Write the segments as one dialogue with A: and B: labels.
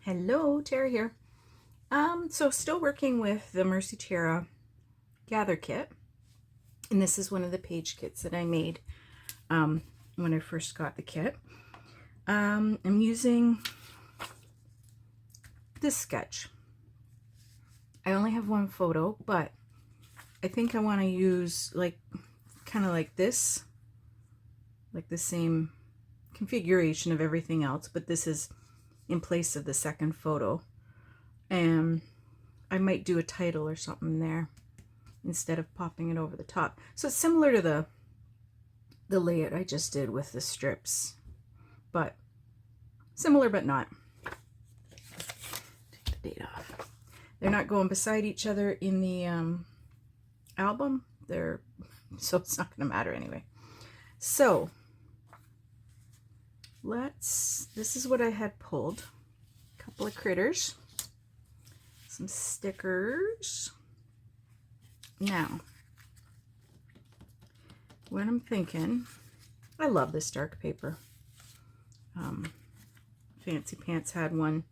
A: Hello, Tiara here. So still working with the Mercy Tiara Gather Kit, and this is one of the page kits that I made when I first got the kit. I'm using this sketch. I only have one photo, but I think I want to use kind of like this, like the same configuration of everything else, but this is in place of the second photo. And I might do a title or something there instead of popping it over the top. So it's similar to the layout I just did with the strips, but similar but not. Take the date off. They're not going beside each other in the album. So it's not going to matter anyway. So this is what I had pulled. A couple of critters, some stickers. Now, what I'm thinking, I love this dark paper. Fancy Pants had one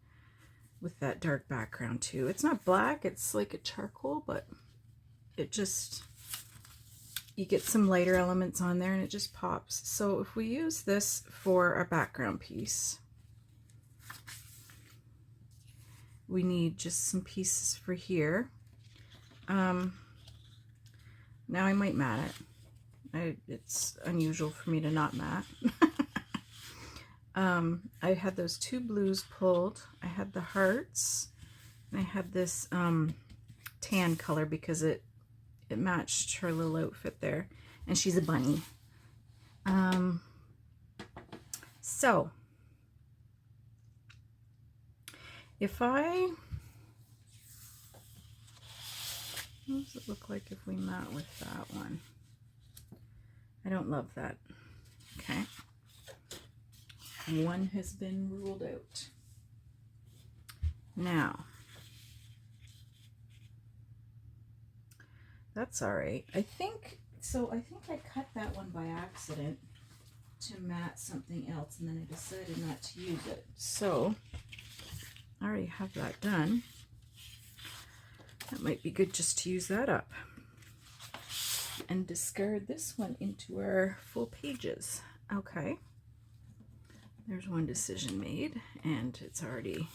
A: with that dark background too. It's not black, it's like a charcoal, but it just, you get some lighter elements on there and it just pops. So if we use this for our background piece, we need just some pieces for here. Now I might mat it. It's unusual for me to not mat. I had those two blues pulled. I had the hearts, and I had this tan color because it matched her little outfit there, and she's a bunny. So if what does it look like if we mat with that one? I don't love that. Okay. One has been ruled out. Now, that's all right. I think I cut that one by accident to mat something else, and then I decided not to use it. So I already have that done. That might be good just to use that up and discard this one into our full pages. Okay, there's one decision made, and it's already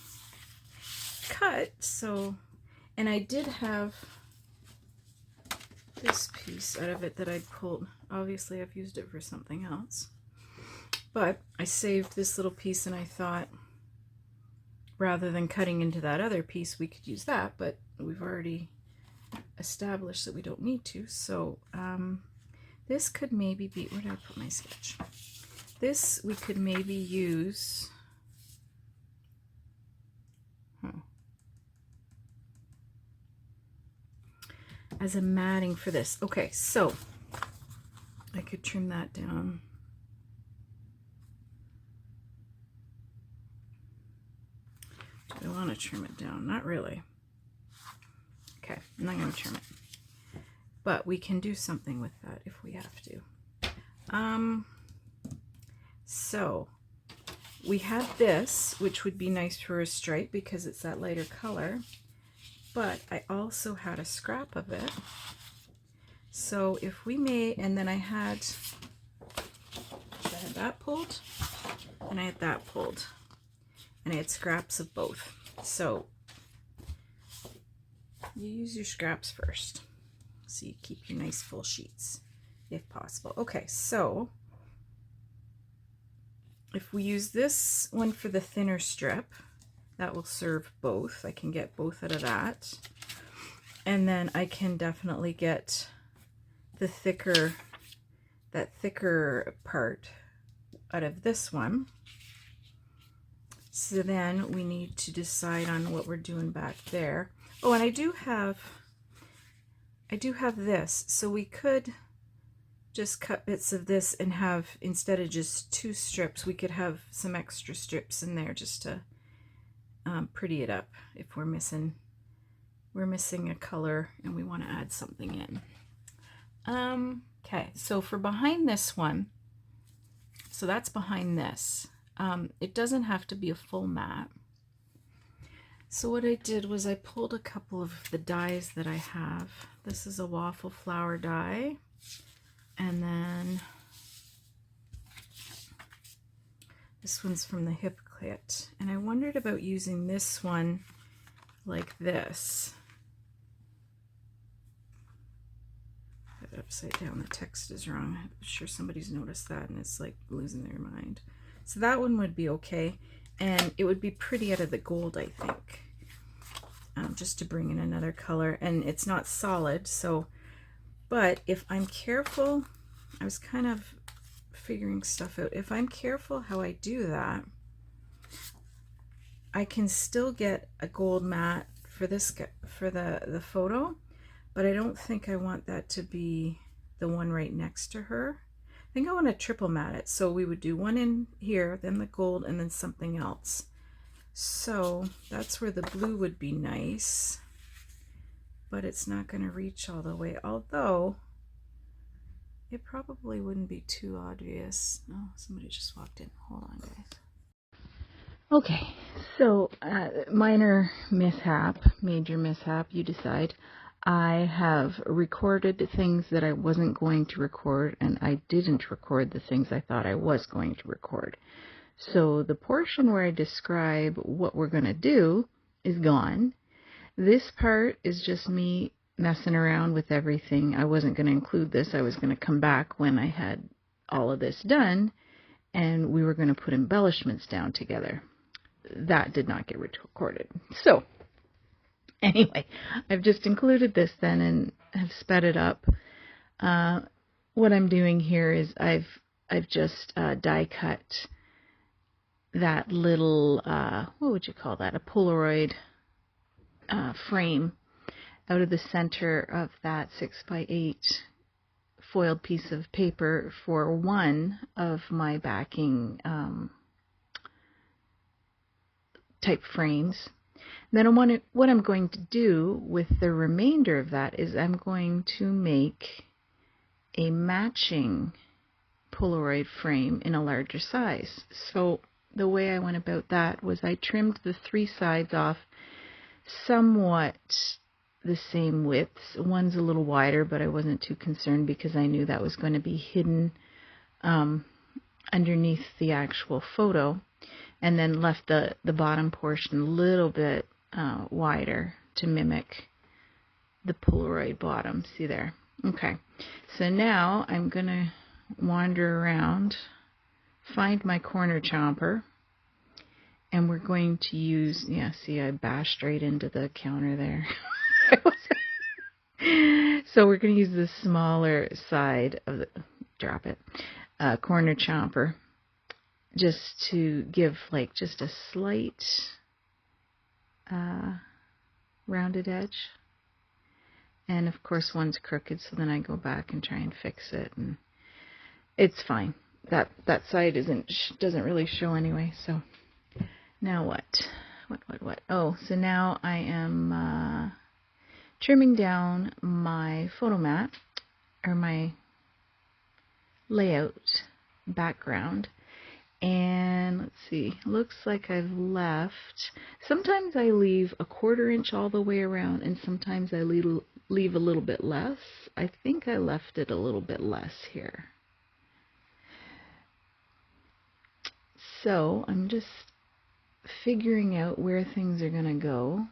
A: cut. So, and I did have this piece out of it that I pulled. Obviously I've used it for something else, but I saved this little piece, and I thought rather than cutting into that other piece we could use that, but we've already established that we don't need to. So this could maybe be, where did I put my sketch? This we could maybe use as a matting for this. Okay, so I could trim that down. Do I want to trim it down? Not really. Okay, I'm not going to trim it, but we can do something with that if we have to. So we have this, which would be nice for a stripe because it's that lighter color, but I also had a scrap of it. So if we made, and then I had that pulled, and I had that pulled, and I had scraps of both. So you use your scraps first, so you keep your nice full sheets if possible. Okay, so if we use this one for the thinner strip, that will serve both. I can get both out of that, and then I can definitely get the thicker part out of this one. So then we need to decide on what we're doing back there. Oh, and I do have this, so we could just cut bits of this and have, instead of just two strips, we could have some extra strips in there just to pretty it up if we're missing a color and we want to add something in. Okay, so for behind this one, so that's behind this. It doesn't have to be a full mat. So what I did was I pulled a couple of the dies that I have. This is a waffle flower die, and then this one's from the hip kit. And I wondered about using this one like this. Put it upside down, the text is wrong. I'm sure somebody's noticed that and it's like losing their mind. So that one would be okay, and it would be pretty out of the gold, I think. Just to bring in another color, and it's not solid, so, but if I'm careful, I was kind of figuring stuff out. If I'm careful how I do that, I can still get a gold matte for this, for the photo, but I don't think I want that to be the one right next to her. I think I want to triple matte it, so we would do one in here, then the gold, and then something else. So that's where the blue would be nice, but it's not going to reach all the way, although it probably wouldn't be too obvious. Oh, somebody just walked in. Hold on, guys. Okay, so minor mishap, major mishap, you decide. I have recorded things that I wasn't going to record, and I didn't record the things I thought I was going to record. So the portion where I describe what we're going to do is gone. This part is just me messing around with everything. I wasn't going to include this. I was going to come back when I had all of this done, and we were going to put embellishments down together. That did not get recorded. So anyway, I've just included this then and have sped it up. What I'm doing here is I've just die cut that little, what would you call that, a Polaroid frame out of the center of that 6x8 foiled piece of paper for one of my backing type frames. Then what I'm going to do with the remainder of that is I'm going to make a matching Polaroid frame in a larger size. So the way I went about that was I trimmed the three sides off somewhat the same widths. One's a little wider, but I wasn't too concerned because I knew that was going to be hidden underneath the actual photo, and then left the bottom portion a little bit wider to mimic the Polaroid bottom. See there? Okay, so now I'm going to wander around, find my corner chomper, and we're going to use, yeah, see, I bashed right into the counter there. So we're going to use the smaller side of the, drop it, corner chomper, just to give like just a slight rounded edge. And of course one's crooked, so then I go back and try and fix it, and it's fine. That side doesn't really show anyway. So now what? Oh, so now I am trimming down my photo mat, or my layout background. And let's see, looks like I've left, sometimes I leave a 1/4 inch all the way around, and sometimes I leave a little bit less. I think I left it a little bit less here. So I'm just figuring out where things are going to go,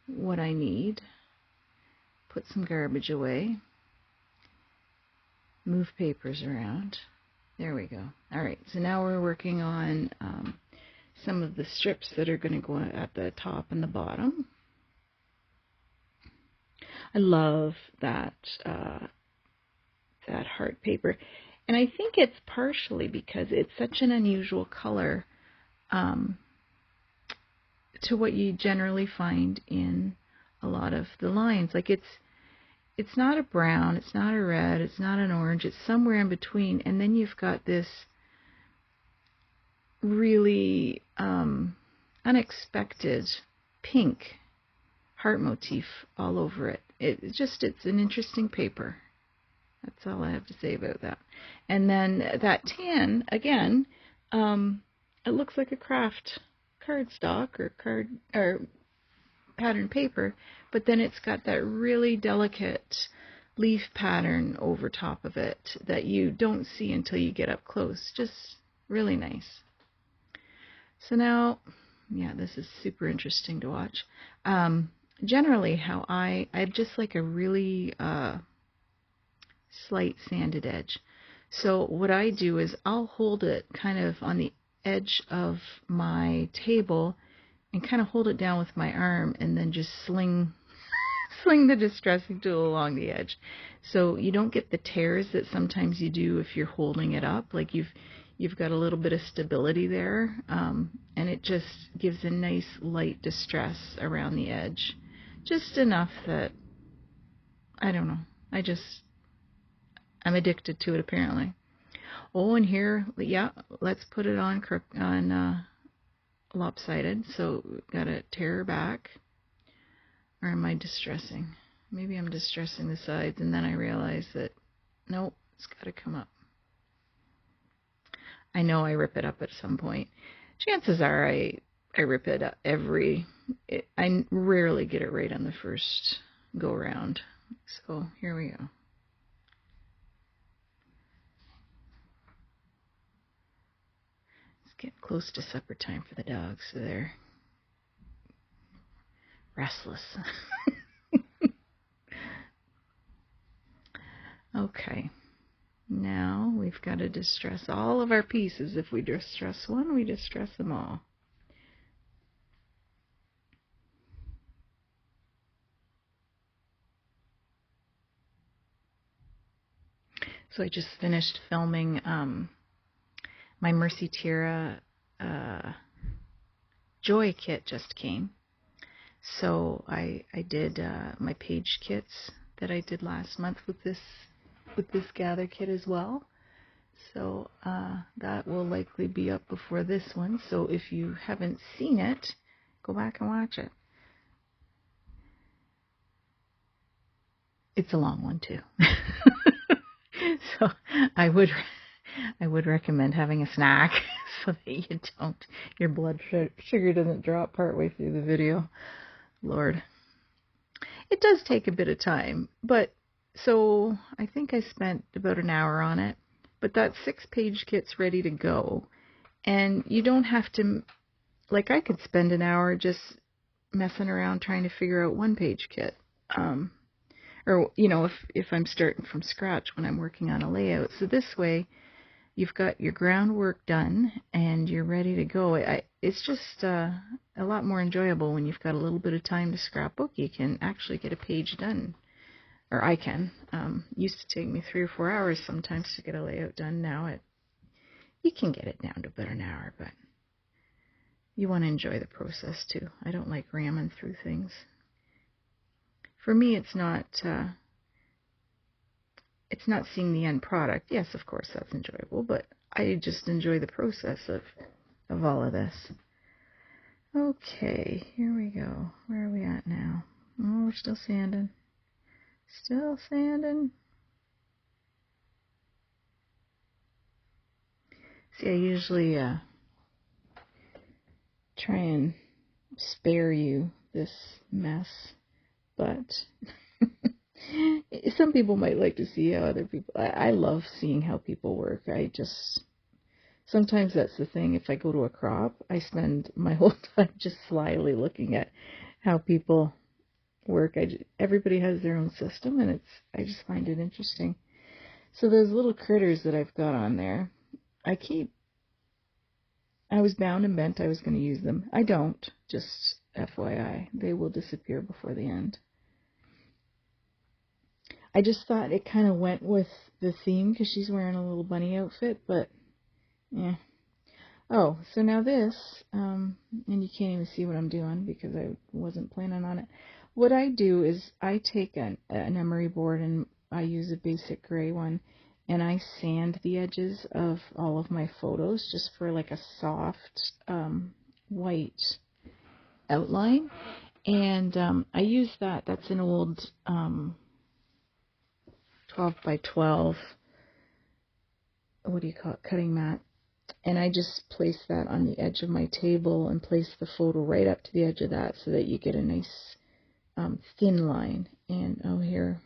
A: what I need, put some garbage away, move papers around. There we go. All right, so now we're working on some of the strips that are going to go at the top and the bottom. I love that that heart paper, and I think it's partially because it's such an unusual color to what you generally find in a lot of the lines. Like it's not a brown, it's not a red, it's not an orange, it's somewhere in between, and then you've got this really unexpected pink heart motif all over it. It's an interesting paper. That's all I have to say about that. And then that tan, again, it looks like a craft cardstock or pattern paper, but then it's got that really delicate leaf pattern over top of it that you don't see until you get up close. Just really nice. So now, yeah, this is super interesting to watch. Generally, how I just like a really slight sanded edge. So what I do is I'll hold it kind of on the edge of my table and kind of hold it down with my arm and then just sling the distressing tool along the edge. So you don't get the tears that sometimes you do if you're holding it up. Like you've got a little bit of stability there, and it just gives a nice light distress around the edge. Just enough that, I don't know, I'm addicted to it apparently. Oh, and here, yeah, let's put it on lopsided. So we've got to tear back. Or am I distressing? Maybe I'm distressing the sides, and then I realize that, nope, it's got to come up. I know I rip it up at some point. Chances are I rip it up I rarely get it right on the first go round. So here we go. It's getting close to supper time for the dogs, so they're restless. Okay, now we've got to distress all of our pieces. If we distress one, we distress them all. So I just finished filming my Mercy Tiara Joy kit just came. So I did my page kits that I did last month with this gather kit as well. So that will likely be up before this one. So if you haven't seen it, go back and watch it. It's a long one too. So I would recommend having a snack so that your blood sugar doesn't drop partway through the video. Lord. It does take a bit of time, but so I think I spent about an hour on it, but that 6-page kit's ready to go. And you don't have to, like I could spend an hour just messing around trying to figure out 1-page kit. Or, you know, if I'm starting from scratch when I'm working on a layout. So this way, you've got your groundwork done and you're ready to go. It's just a lot more enjoyable when you've got a little bit of time to scrapbook. You can actually get a page done. Or I can. Used to take me 3 or 4 hours sometimes to get a layout done. Now you can get it down to about an hour, but you want to enjoy the process too. I don't like ramming through things. For me, it's not seeing the end product. Yes, of course, that's enjoyable, but I just enjoy the process of all of this. Okay, here we go. Where are we at now? Oh, we're still sanding. Still sanding. See, I usually try and spare you this mess, but some people might like to see how other people... I love seeing how people work. Sometimes that's the thing. If I go to a crop, I spend my whole time just slyly looking at how people work. Everybody has their own system, and I just find it interesting. So those little critters that I've got on there, I was bound and bent I was going to use them. I don't, just FYI. They will disappear before the end. I just thought it kind of went with the theme because she's wearing a little bunny outfit, but yeah. Oh, so now this, and you can't even see what I'm doing because I wasn't planning on it. What I do is I take an emery board and I use a basic gray one, and I sand the edges of all of my photos just for like a soft white outline. And I use that. That's an old 12 by 12, what do you call it, cutting mat. And I just place that on the edge of my table and place the photo right up to the edge of that so that you get a nice thin line. And oh, here.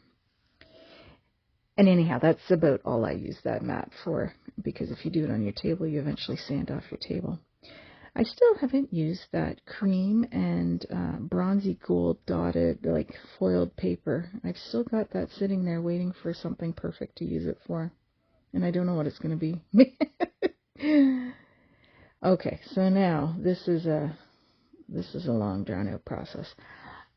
A: And anyhow, that's about all I use that mat for, because if you do it on your table, you eventually sand off your table. I still haven't used that cream and bronzy gold dotted, like foiled paper. I've still got that sitting there waiting for something perfect to use it for. And I don't know what it's going to be. Okay, so now this is a long drawn out process.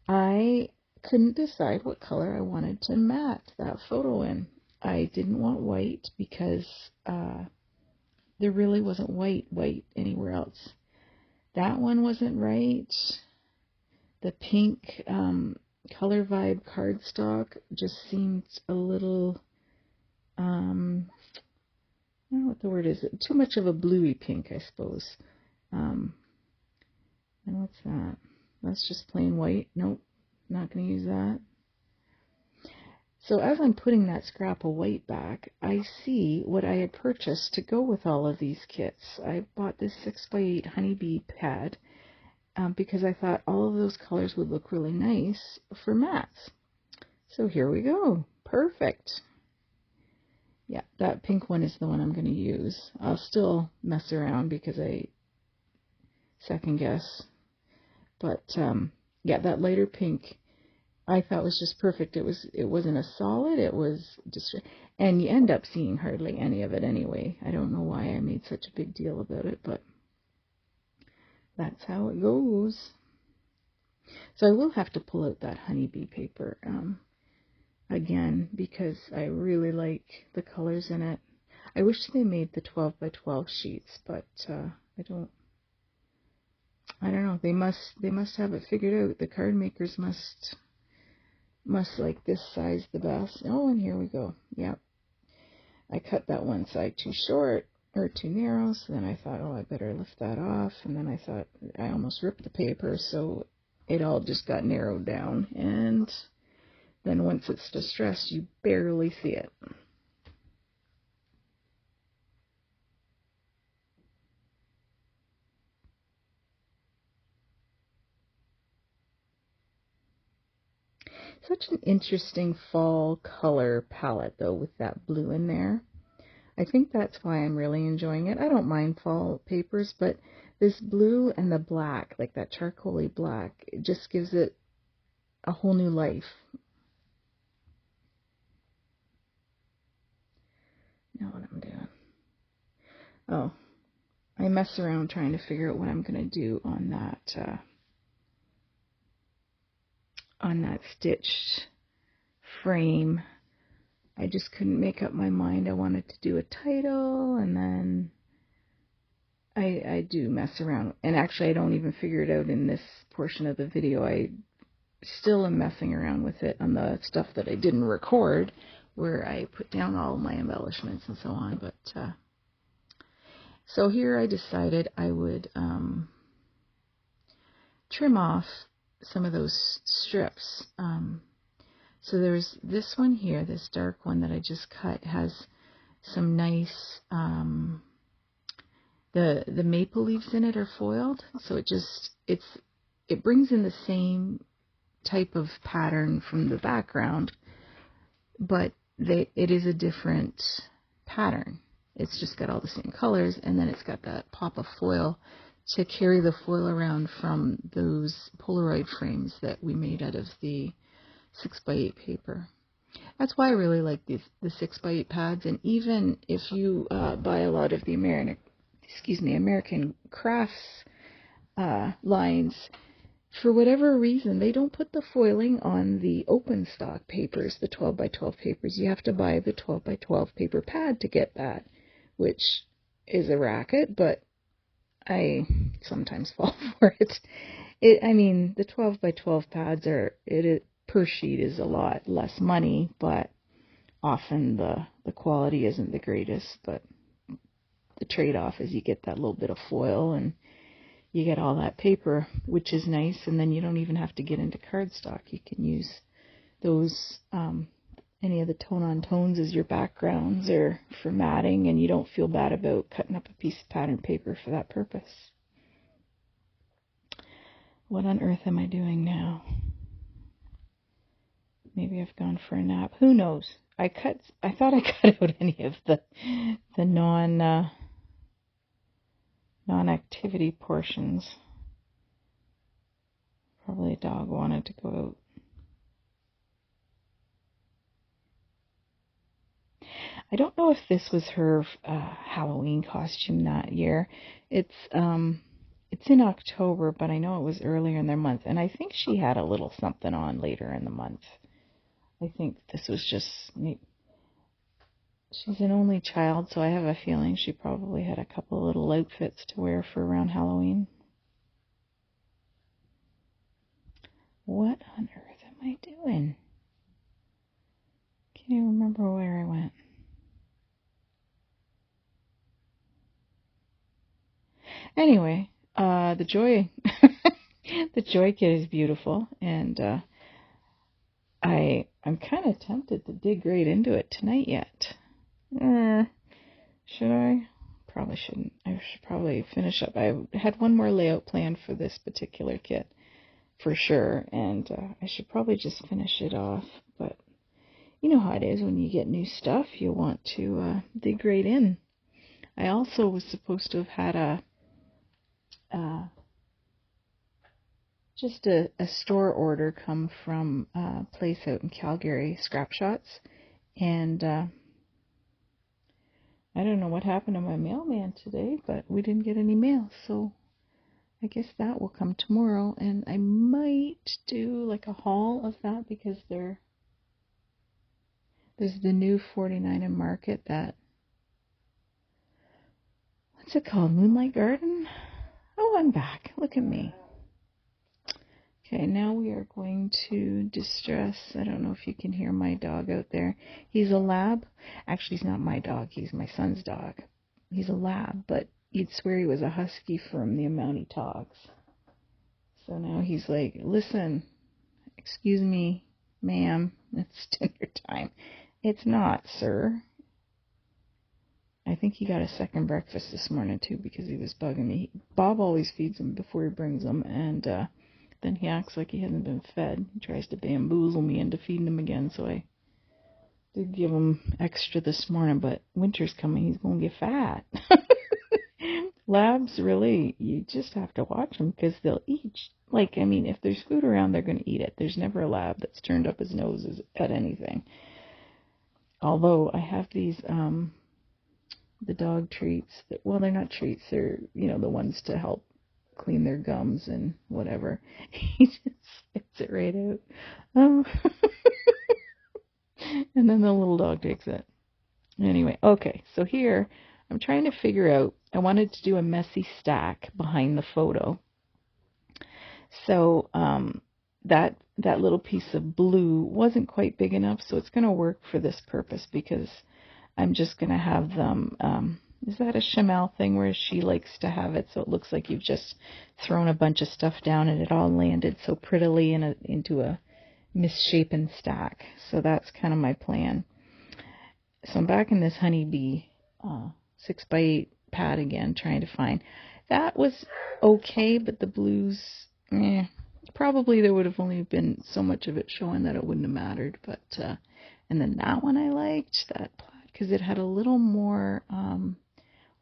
A: I couldn't decide what color I wanted to mat that photo in. I didn't want white because there really wasn't white anywhere else. That one wasn't right. The pink color vibe cardstock just seemed a little I don't know what the word is. Too much of a bluey pink, I suppose. And what's that? That's just plain white. Nope, not going to use that. So as I'm putting that scrap of white back, I see what I had purchased to go with all of these kits. I bought this 6x8 honeybee pad because I thought all of those colors would look really nice for mats. So here we go. Perfect. Yeah, that pink one is the one I'm going to use. I'll still mess around because I second guess. But yeah, that lighter pink I thought was just perfect. It wasn't a solid, it was just, and you end up seeing hardly any of it anyway. I don't know why I made such a big deal about it, but that's how it goes. So I will have to pull out that honeybee paper again, because I really like the colors in it. I wish they made the 12 by 12 sheets, but I don't know. They must have it figured out. The card makers must like this size the best. Oh, and here we go. Yep. I cut that one side too short or too narrow, so then I thought, oh, I better lift that off. And then I thought I almost ripped the paper, so it all just got narrowed down. And then once it's distressed, you barely see it. Such an interesting fall color palette, though, with that blue in there. I think that's why I'm really enjoying it. I don't mind fall papers, but this blue and the black, like that charcoaly black, it just gives it a whole new life. Now what I'm doing. Oh, I mess around trying to figure out what I'm going to do on that stitched frame. I just couldn't make up my mind. I wanted to do a title, and then I do mess around. And actually, I don't even figure it out in this portion of the video. I still am messing around with it on the stuff that I didn't record, where I put down all my embellishments and so on. But so here I decided I would trim off some of those strips. So there's this one here, this dark one that I just cut, has some nice, the maple leaves in it are foiled, so it brings in the same type of pattern from the background, but it is a different pattern. It's just got all the same colors, and then it's got that pop of foil to carry the foil around from those Polaroid frames that we made out of the 6x8 paper. That's why I really like the 6x8 pads, and even if you buy a lot of the American Crafts lines, for whatever reason, they don't put the foiling on the open stock papers, the 12 by 12 papers. You have to buy the 12 by 12 paper pad to get that, which is a racket, but I sometimes fall for it. I mean, the 12 by 12 pads per sheet is a lot less money, but often the quality isn't the greatest. But the trade-off is you get that little bit of foil and you get all that paper, which is nice, and then you don't even have to get into cardstock. You can use those any of the tone-on-tones as your backgrounds or for matting, and you don't feel bad about cutting up a piece of pattern paper for that purpose. What on earth am I doing now? Maybe I've gone for a nap. Who knows? I thought I cut out any of the non-activity portions. Probably a dog wanted to go out. I don't know if this was her Halloween costume that year. It's in October, but I know it was earlier in the month, and I think she had a little something on later in the month. I think this was just... She's an only child, so I have a feeling she probably had a couple little outfits to wear for around Halloween. What on earth am I doing? Can't even remember where I went. Anyway, the Joy kit is beautiful, and I'm kind of tempted to dig right into it tonight yet. Should I? Probably shouldn't. I should probably finish up. I had one more layout planned for this particular kit, for sure, and I should probably just finish it off, but you know how it is when you get new stuff, you want to dig right in. I also was supposed to have had just a store order come from a place out in Calgary, Scrap Shots, and I don't know what happened to my mailman today, but we didn't get any mail, so I guess that will come tomorrow, and I might do like a haul of that because there's the new 49 in Market that, what's it called, Moonlight Garden? Oh, I'm back. Look at me. Okay, now we are going to distress. I don't know if you can hear my dog out there. He's a lab. Actually, he's not my dog. He's my son's dog. He's a lab, but you'd swear he was a husky from the amount he talks. So now he's like, listen, excuse me, ma'am, it's dinner time. It's not, sir. I think he got a second breakfast this morning, too, because he was bugging me. Bob always feeds him before he brings them, and then he acts like he hasn't been fed. He tries to bamboozle me into feeding him again, so I did give him extra this morning, but winter's coming. He's going to get fat. Labs, really, you just have to watch them because they'll eat. Like, I mean, if there's food around, they're going to eat it. There's never a lab that's turned up his nose at anything. Although I have these... the dog treats, well, they're not treats, they're, the ones to help clean their gums and whatever. He just spits it right out. And then the little dog takes it. Anyway, okay, so here, I'm trying to figure out, I wanted to do a messy stack behind the photo. So, that little piece of blue wasn't quite big enough, so it's going to work for this purpose because I'm just going to have them, is that a Chamel thing where she likes to have it so it looks like you've just thrown a bunch of stuff down and it all landed so prettily into a misshapen stack. So that's kind of my plan. So I'm back in this honeybee 6x8 pad again, trying to find. That was okay, but the blues, probably there would have only been so much of it showing that it wouldn't have mattered. But and then that one I liked, that because it had a little more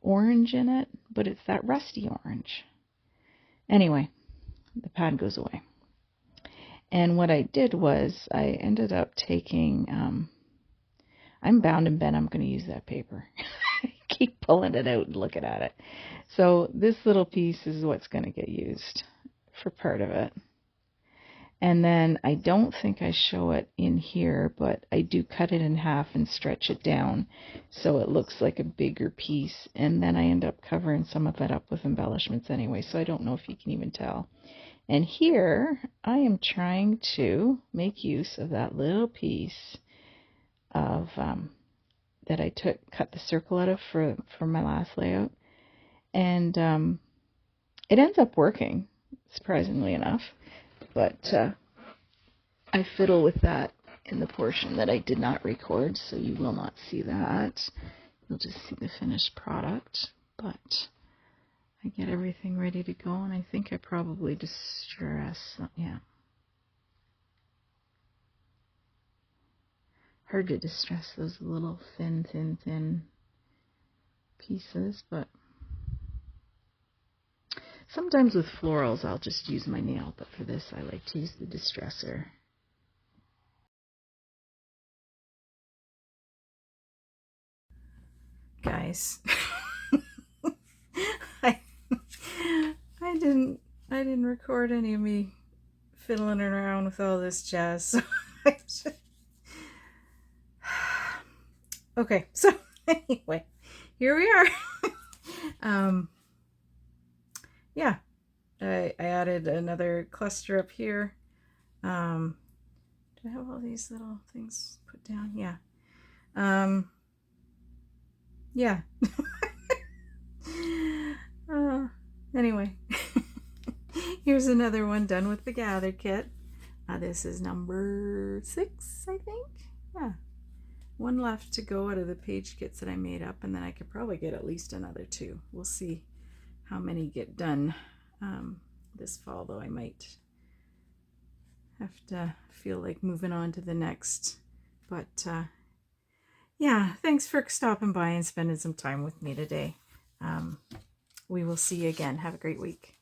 A: orange in it, but it's that rusty orange. Anyway, the pad goes away. And what I did was I ended up taking, I'm bound and bent I'm going to use that paper. Keep pulling it out and looking at it. So this little piece is what's going to get used for part of it. And then I don't think I show it in here, but I do cut it in half and stretch it down so it looks like a bigger piece. And then I end up covering some of it up with embellishments anyway, so I don't know if you can even tell. And here I am trying to make use of that little piece of that I cut the circle out of for my last layout. And it ends up working, surprisingly enough. But I fiddle with that in the portion that I did not record, so you will not see that. You'll just see the finished product, but I get everything ready to go, and I think I probably distress, yeah. Hard to distress those little thin pieces, but sometimes with florals I'll just use my nail, but for this I like to use the distresser. Guys, I didn't record any of me fiddling around with all this jazz, so I just... Okay, so anyway, here we are. Yeah, I added another cluster up here. Do I have all these little things put down? Yeah. Yeah. Anyway, here's another one done with the gather kit. This is number 6, I think. Yeah. One left to go out of the page kits that I made up, and then I could probably get at least another 2. We'll see how many get done this fall, though I might have to feel like moving on to the next. But yeah, thanks for stopping by and spending some time with me today. We will see you again. Have a great week.